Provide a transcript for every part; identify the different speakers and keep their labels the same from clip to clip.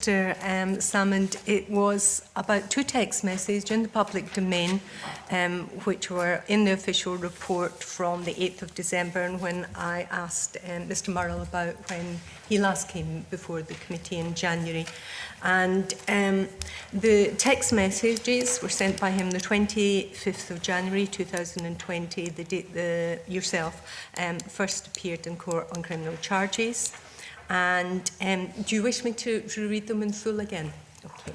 Speaker 1: Mr. Salmond, it was about 2 text messages in the public domain which were in the official report from the 8th of December, and when I asked Mr. Murrell about when he last came before the committee in January. And the text messages were sent by him the 25th of January 2020, the date yourself first appeared in court on criminal charges. And do you wish me to read them in full again? Okay.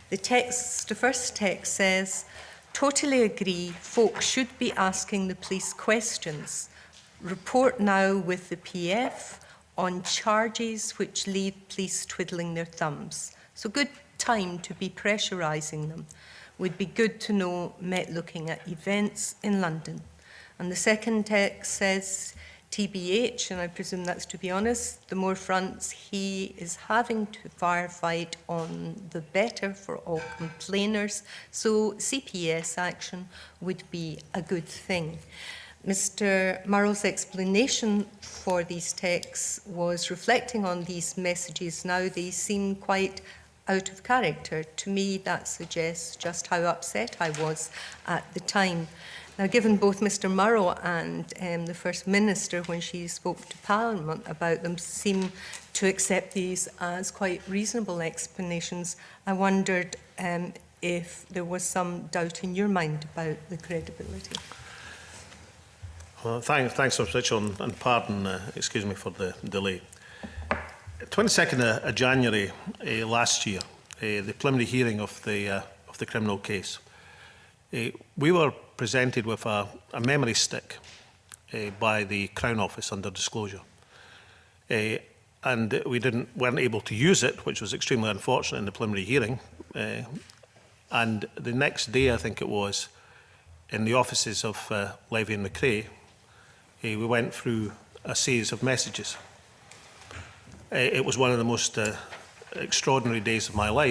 Speaker 1: The first text says, "Totally agree, folks should be asking the police questions. Report now with the PF on charges which leave police twiddling their thumbs." So good time to be pressurising them. Would be good to know Met looking at events in London. And the second text says, TBH, and I presume that's to be honest, the more fronts he is having to firefight on, the better for all complainers, so CPS action would be a good thing. Mr. Murrell's explanation for these texts was reflecting on these messages now. They seem quite out of character. To me, that suggests just how upset I was at the time. Now, given both Mr. Murrell and the First Minister, when she spoke to Parliament about them, seem to accept these as quite reasonable explanations, I wondered if there was some doubt in your mind about the credibility.
Speaker 2: Well, thanks for such and pardon, excuse me for the delay. 22nd of January last year, the preliminary hearing of the criminal case. We were presented with a memory stick by the Crown Office under disclosure. And we weren't able to use it, which was extremely unfortunate in the preliminary hearing. And the next day, I think it was, in the offices of Levy and McRae, we went through a series of messages. It was one of the most extraordinary days of my life.